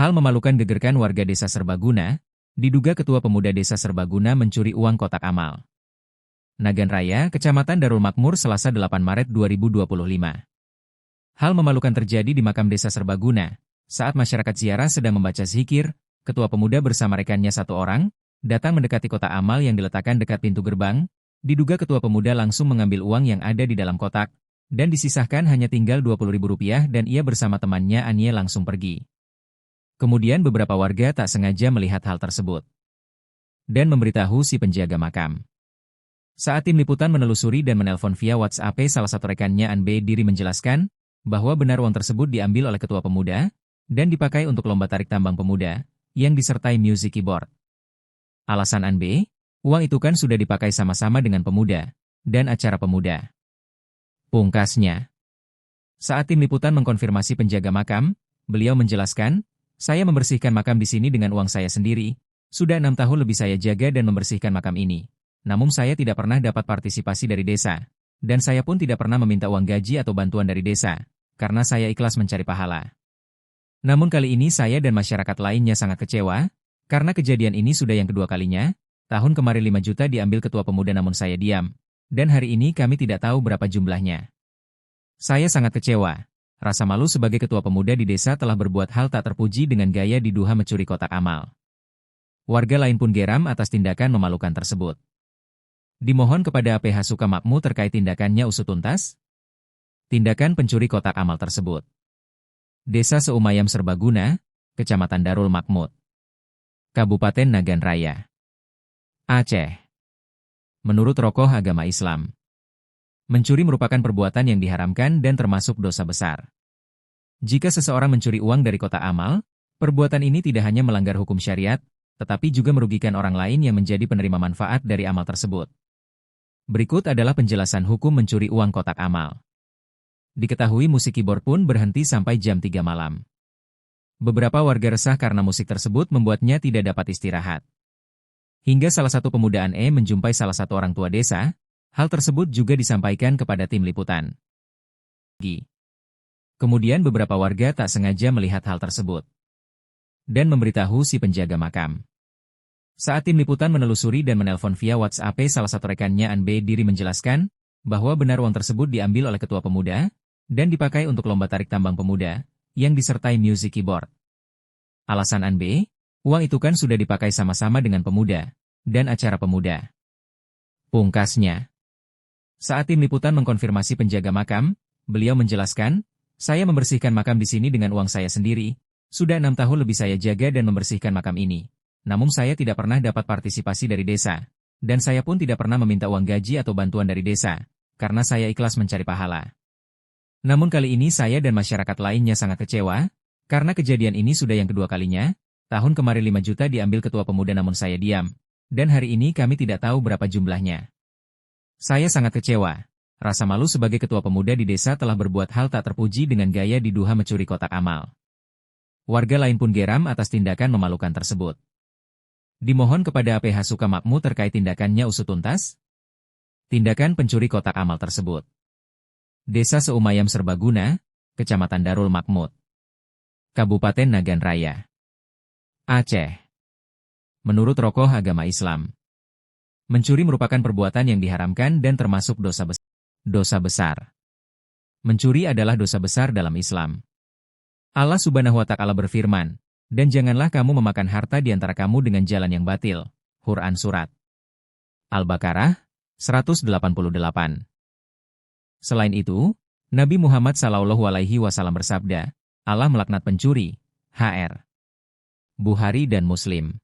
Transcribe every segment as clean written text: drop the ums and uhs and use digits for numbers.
Hal memalukan gegerkan warga desa Serbaguna, diduga ketua pemuda desa Serbaguna mencuri uang kotak amal. Nagan Raya, Kecamatan Darul Makmur, Selasa 8 Maret 2025. Hal memalukan terjadi di makam desa Serbaguna. Saat masyarakat ziarah sedang membaca zikir, ketua pemuda bersama rekannya satu orang, datang mendekati kotak amal yang diletakkan dekat pintu gerbang. Diduga ketua pemuda langsung mengambil uang yang ada di dalam kotak, dan disisahkan hanya tinggal Rp20.000 dan ia bersama temannya Anie langsung pergi. Kemudian beberapa warga tak sengaja melihat hal tersebut dan memberitahu si penjaga makam. Saat tim liputan menelusuri dan menelpon via WhatsApp, salah satu rekannya Anbe diri menjelaskan bahwa benar uang tersebut diambil oleh ketua pemuda dan dipakai untuk lomba tarik tambang pemuda yang disertai music keyboard. Alasan Anbe, uang itu kan sudah dipakai sama-sama dengan pemuda dan acara pemuda. Pungkasnya, saat tim liputan mengkonfirmasi penjaga makam, beliau menjelaskan, "Saya membersihkan makam di sini dengan uang saya sendiri. Sudah 6 tahun lebih saya jaga dan membersihkan makam ini. Namun saya tidak pernah dapat partisipasi dari desa. Dan saya pun tidak pernah meminta uang gaji atau bantuan dari desa, karena saya ikhlas mencari pahala. Namun kali ini saya dan masyarakat lainnya sangat kecewa, karena kejadian ini sudah yang kedua kalinya. Tahun kemarin 5 juta diambil ketua pemuda namun saya diam. Dan hari ini kami tidak tahu berapa jumlahnya. Saya sangat kecewa. Rasa malu sebagai ketua pemuda di desa telah berbuat hal tak terpuji dengan gaya diduga mencuri kotak amal." Warga lain pun geram atas tindakan memalukan tersebut. Dimohon kepada APH Sukamakmur terkait tindakannya usut tuntas. Tindakan pencuri kotak amal tersebut. Desa Seumayam Serbaguna, Kecamatan Darul Makmur, Kabupaten Nagan Raya, Aceh. Menurut tokoh agama Islam, mencuri merupakan perbuatan yang diharamkan dan termasuk dosa besar. Jika seseorang mencuri uang dari kotak amal, perbuatan ini tidak hanya melanggar hukum syariat, tetapi juga merugikan orang lain yang menjadi penerima manfaat dari amal tersebut. Berikut adalah penjelasan hukum mencuri uang kotak amal. Diketahui musik keyboard pun berhenti sampai jam 3 malam. Beberapa warga resah karena musik tersebut membuatnya tidak dapat istirahat. Hingga salah satu pemuda Ane menjumpai salah satu orang tua desa. Hal tersebut juga disampaikan kepada tim liputan. Kemudian beberapa warga tak sengaja melihat hal tersebut dan memberitahu si penjaga makam. Saat tim liputan menelusuri dan menelpon via WhatsApp, salah satu rekannya Anbe diri menjelaskan bahwa benar uang tersebut diambil oleh ketua pemuda dan dipakai untuk lomba tarik tambang pemuda yang disertai music keyboard. Alasan Anbe, uang itu kan sudah dipakai sama-sama dengan pemuda dan acara pemuda. Pungkasnya, saat tim liputan mengkonfirmasi penjaga makam, beliau menjelaskan, "Saya membersihkan makam di sini dengan uang saya sendiri. Sudah 6 tahun lebih saya jaga dan membersihkan makam ini. Namun saya tidak pernah dapat partisipasi dari desa. Dan saya pun tidak pernah meminta uang gaji atau bantuan dari desa, karena saya ikhlas mencari pahala. Namun kali ini saya dan masyarakat lainnya sangat kecewa, karena kejadian ini sudah yang kedua kalinya. Tahun kemarin 5 juta diambil ketua pemuda namun saya diam. Dan hari ini kami tidak tahu berapa jumlahnya. Saya sangat kecewa. Rasa malu sebagai ketua pemuda di desa telah berbuat hal tak terpuji dengan gaya diduga mencuri kotak amal." Warga lain pun geram atas tindakan memalukan tersebut. Dimohon kepada APH Sukamakmur terkait tindakannya usut tuntas. Tindakan pencuri kotak amal tersebut. Desa Seumayam Serbaguna, Kecamatan Darul Makmur, Kabupaten Nagan Raya, Aceh. Menurut tokoh agama Islam, mencuri merupakan perbuatan yang diharamkan dan termasuk dosa besar. Mencuri adalah dosa besar dalam Islam. Allah Subhanahu wa Ta'ala berfirman, "Dan janganlah kamu memakan harta di antara kamu dengan jalan yang batil." Quran Surat Al-Baqarah 188. Selain itu, Nabi Muhammad SAW bersabda, "Allah melaknat pencuri." HR Bukhari dan Muslim.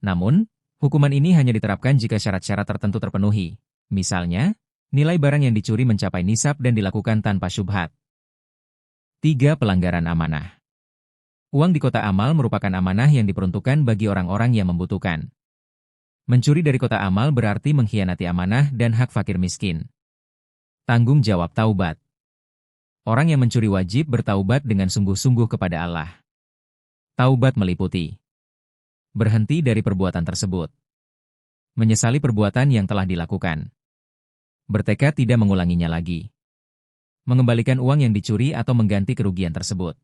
Namun, hukuman ini hanya diterapkan jika syarat-syarat tertentu terpenuhi. Misalnya, nilai barang yang dicuri mencapai nisab dan dilakukan tanpa syubhat. 3. Pelanggaran amanah. Uang di kotak amal merupakan amanah yang diperuntukkan bagi orang-orang yang membutuhkan. Mencuri dari kotak amal berarti mengkhianati amanah dan hak fakir miskin. Tanggung jawab taubat. Orang yang mencuri wajib bertaubat dengan sungguh-sungguh kepada Allah. Taubat meliputi berhenti dari perbuatan tersebut, menyesali perbuatan yang telah dilakukan, bertekad tidak mengulanginya lagi, mengembalikan uang yang dicuri atau mengganti kerugian tersebut.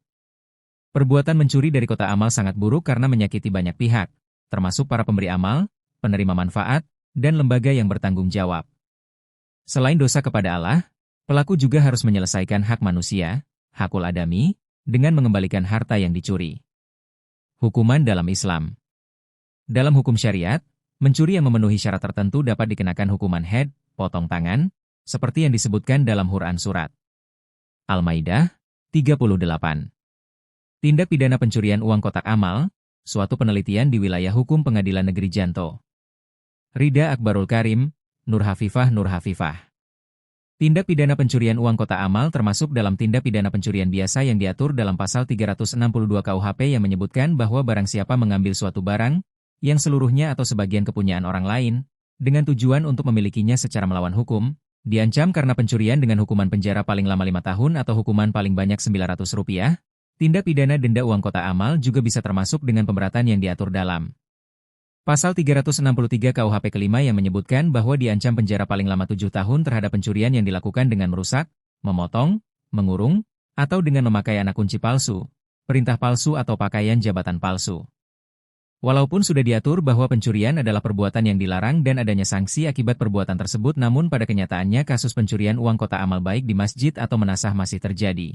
Perbuatan mencuri dari kotak amal sangat buruk karena menyakiti banyak pihak, termasuk para pemberi amal, penerima manfaat, dan lembaga yang bertanggung jawab. Selain dosa kepada Allah, pelaku juga harus menyelesaikan hak manusia, hakul adami, dengan mengembalikan harta yang dicuri. Hukuman dalam Islam. Dalam hukum syariat, mencuri yang memenuhi syarat tertentu dapat dikenakan hukuman had, potong tangan, seperti yang disebutkan dalam Quran Surat Al-Maidah 38. Tindak pidana pencurian uang kotak amal, suatu penelitian di wilayah hukum Pengadilan Negeri Janto. Rida Akbarul Karim, Nur Hafifah. Tindak pidana pencurian uang kotak amal termasuk dalam tindak pidana pencurian biasa yang diatur dalam pasal 362 KUHP yang menyebutkan bahwa barang siapa mengambil suatu barang, yang seluruhnya atau sebagian kepunyaan orang lain, dengan tujuan untuk memilikinya secara melawan hukum, diancam karena pencurian dengan hukuman penjara paling lama 5 tahun atau hukuman paling banyak Rp900. Tindak pidana denda uang kotak amal juga bisa termasuk dengan pemberatan yang diatur dalam Pasal 363 KUHP kelima yang menyebutkan bahwa diancam penjara paling lama 7 tahun terhadap pencurian yang dilakukan dengan merusak, memotong, mengurung, atau dengan memakai anak kunci palsu, perintah palsu atau pakaian jabatan palsu. Walaupun sudah diatur bahwa pencurian adalah perbuatan yang dilarang dan adanya sanksi akibat perbuatan tersebut, namun pada kenyataannya kasus pencurian uang kotak amal baik di masjid atau menasah masih terjadi.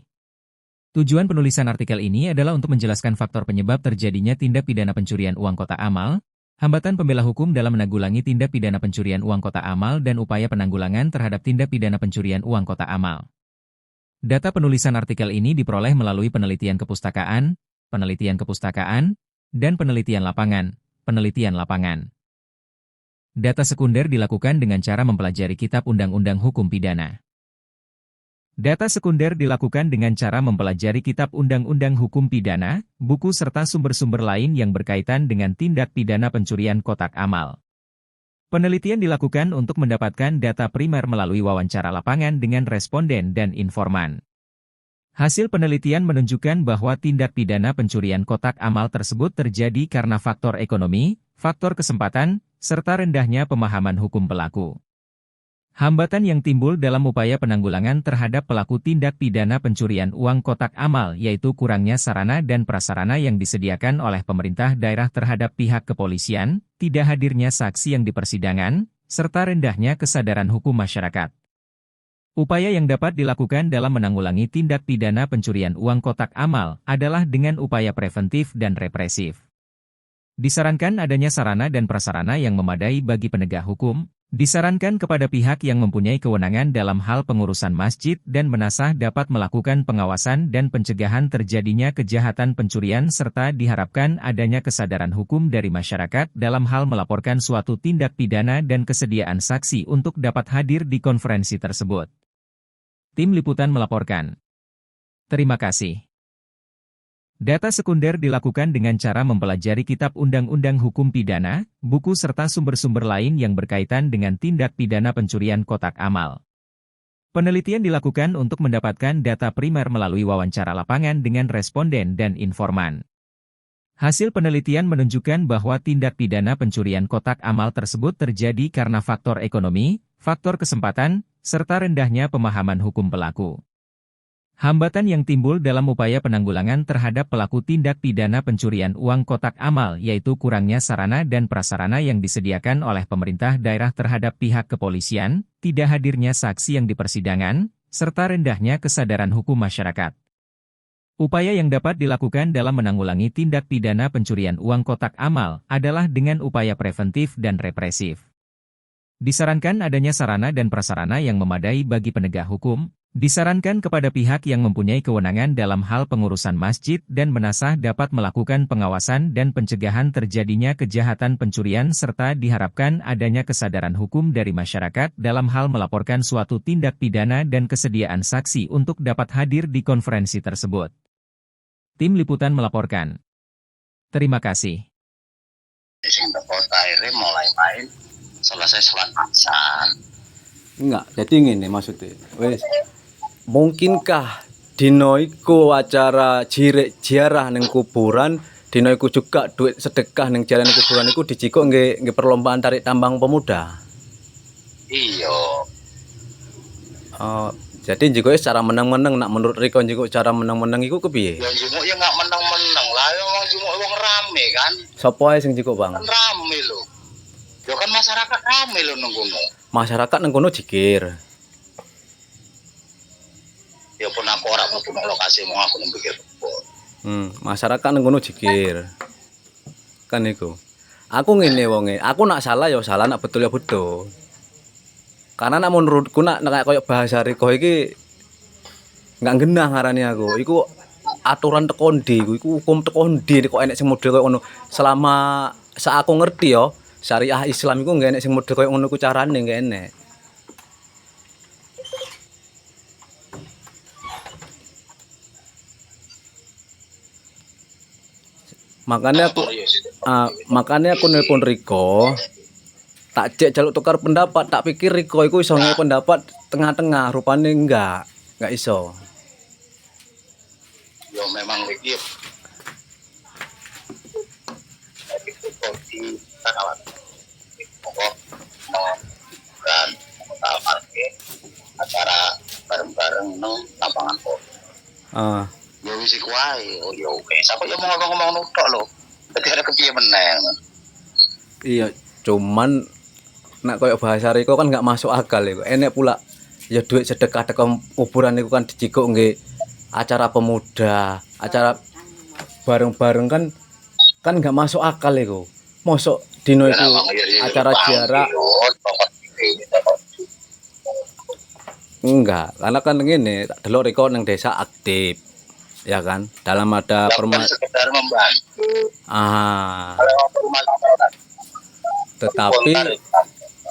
Tujuan penulisan artikel ini adalah untuk menjelaskan faktor penyebab terjadinya tindak pidana pencurian uang kotak amal, hambatan pembela hukum dalam menanggulangi tindak pidana pencurian uang kotak amal dan upaya penanggulangan terhadap tindak pidana pencurian uang kotak amal. Data penulisan artikel ini diperoleh melalui penelitian kepustakaan, dan penelitian lapangan. Data sekunder dilakukan dengan cara mempelajari Kitab Undang-Undang Hukum Pidana. Data sekunder dilakukan dengan cara mempelajari Kitab Undang-Undang Hukum Pidana, buku serta sumber-sumber lain yang berkaitan dengan tindak pidana pencurian kotak amal. Penelitian dilakukan untuk mendapatkan data primer melalui wawancara lapangan dengan responden dan informan. Hasil penelitian menunjukkan bahwa tindak pidana pencurian kotak amal tersebut terjadi karena faktor ekonomi, faktor kesempatan, serta rendahnya pemahaman hukum pelaku. Hambatan yang timbul dalam upaya penanggulangan terhadap pelaku tindak pidana pencurian uang kotak amal yaitu kurangnya sarana dan prasarana yang disediakan oleh pemerintah daerah terhadap pihak kepolisian, tidak hadirnya saksi yang di persidangan, serta rendahnya kesadaran hukum masyarakat. Upaya yang dapat dilakukan dalam menanggulangi tindak pidana pencurian uang kotak amal adalah dengan upaya preventif dan represif. Disarankan adanya sarana dan prasarana yang memadai bagi penegak hukum. Disarankan kepada pihak yang mempunyai kewenangan dalam hal pengurusan masjid dan menasah dapat melakukan pengawasan dan pencegahan terjadinya kejahatan pencurian serta diharapkan adanya kesadaran hukum dari masyarakat dalam hal melaporkan suatu tindak pidana dan kesediaan saksi untuk dapat hadir di konferensi tersebut. Tim Liputan melaporkan. Terima kasih. Data sekunder dilakukan dengan cara mempelajari Kitab Undang-Undang Hukum Pidana, buku serta sumber-sumber lain yang berkaitan dengan tindak pidana pencurian kotak amal. Penelitian dilakukan untuk mendapatkan data primer melalui wawancara lapangan dengan responden dan informan. Hasil penelitian menunjukkan bahwa tindak pidana pencurian kotak amal tersebut terjadi karena faktor ekonomi, faktor kesempatan, serta rendahnya pemahaman hukum pelaku. Hambatan yang timbul dalam upaya penanggulangan terhadap pelaku tindak pidana pencurian uang kotak amal yaitu kurangnya sarana dan prasarana yang disediakan oleh pemerintah daerah terhadap pihak kepolisian, tidak hadirnya saksi yang di persidangan, serta rendahnya kesadaran hukum masyarakat. Upaya yang dapat dilakukan dalam menanggulangi tindak pidana pencurian uang kotak amal adalah dengan upaya preventif dan represif. Disarankan adanya sarana dan prasarana yang memadai bagi penegak hukum. Disarankan kepada pihak yang mempunyai kewenangan dalam hal pengurusan masjid dan menasah dapat melakukan pengawasan dan pencegahan terjadinya kejahatan pencurian serta diharapkan adanya kesadaran hukum dari masyarakat dalam hal melaporkan suatu tindak pidana dan kesediaan saksi untuk dapat hadir di konferensi tersebut. Tim Liputan melaporkan. Terima kasih. Kota akhirnya mulai main selesai sholat asar. Enggak, jadi ngene maksudnya. Wes. Mungkinkah dino iku acara ziarah ning kuburan, dino iku juga duit sedekah ning jalan kuburan iku dijikuk nggih perlombaan tarik tambang pemuda? Iya. Jadi njikoke secara meneng-meneng, nak menurut Riko njikuk cara meneng-meneng iku kepiye? Ya njikuk ya nggak meneng-meneng. rame kan. Sopo ae sing jiko Bang? Kan rame lho. Yo kan masyarakat rame lho nungguno. Masyarakat nang kono jikir. Ya pun aku ora mlebu nang lokasi mau aku nang pikir kebon. Masyarakat nang kono jikir. Kan iku. Aku ngene wonge, aku nak salah ya salah, nak betul ya betul. Karena nak menurutku nak koyo bahasa Riko iki enggak genah ngarani aku. Iku aturan teko ndi iku hukum teko ndi kok enek sing model koyo ngono. Selama sak aku ngerti ya, syariah Islam iku enggak enek sing model koyo ngono ku carane enggak enek. Makanya aku nelpon Riko, tak cek jaluk tukar pendapat, tak pikir Riko iku iso nge pendapat tengah-tengah, rupane enggak iso. Yo memang iki acara bareng-bareng no lapangan kok. Ya wis iku wae. Oh ya oke. Sampe yo ngomong-ngomong tok lho. Dadi ada kepiye meneh. Iya, cuman nak koyo bahasa Riko kan enggak masuk akal iku. Enek pula ya duit sedekah teko kuburan iku kan dijikuk nggih acara pemuda, acara bareng-bareng kan enggak masuk akal iku. Mosok dino iku acara ziarah. Enggak, karena kan ngene, tak delok Riko nang desa aktif. Ya kan, dalam ada sekedar membantu.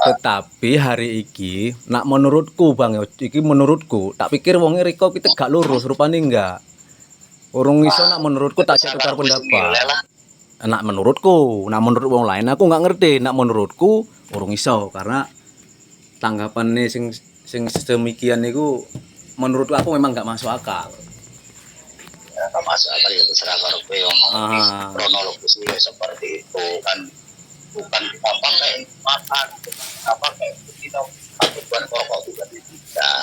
Tetapi hari iki nak menurutku Bang, iki menurutku tak pikir wonge Riko ki tegak lurus rupane enggak. Urung iso nak menurutku tak cek tukar pendapat. Nak menurutku, nak menurut wong lain aku enggak ngerti, nak menurutku urung iso karena tanggapannya sing sedemikian niku menurut aku memang enggak masuk akal. Enggak masuk akal ya terserah karo kowe ngomong. Kronologis seperti itu kan bukan kita pakai makan apa kayak kita bukan pokok juga tidak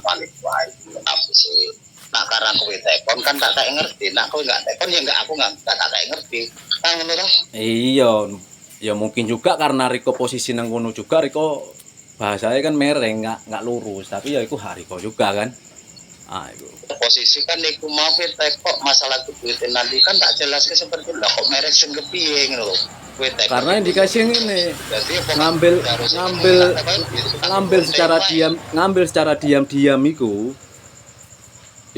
paling baik tapi sih nak karena kowe tekon kan tak kayak ngerti nak kowe enggak tekon ya enggak aku enggak kayak ngerti kan ngono ta. Iya ya mungkin juga karena Riko posisi nang kono juga Riko bahasanya kan mereng enggak lurus tapi ya iku Riko juga kan. Iku posisi kan iku mau tekok masalah duitin nanti kan tak jelas ke seperti lah kok merek sing kepiye ngono lho. Karena indikasi yang ini ngambil secara diam iku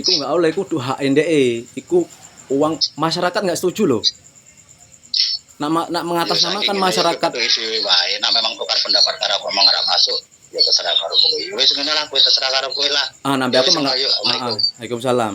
nggak oleh iku hak NDE iku uang masyarakat nggak setuju loh nak mengatasnamakan masyarakat nak memang tukar pendapat karo ngomong ora masuk ya terserah karo kowe wis ngene lah kowe terserah karo kowe lah nampi aku Waalaikumsalam.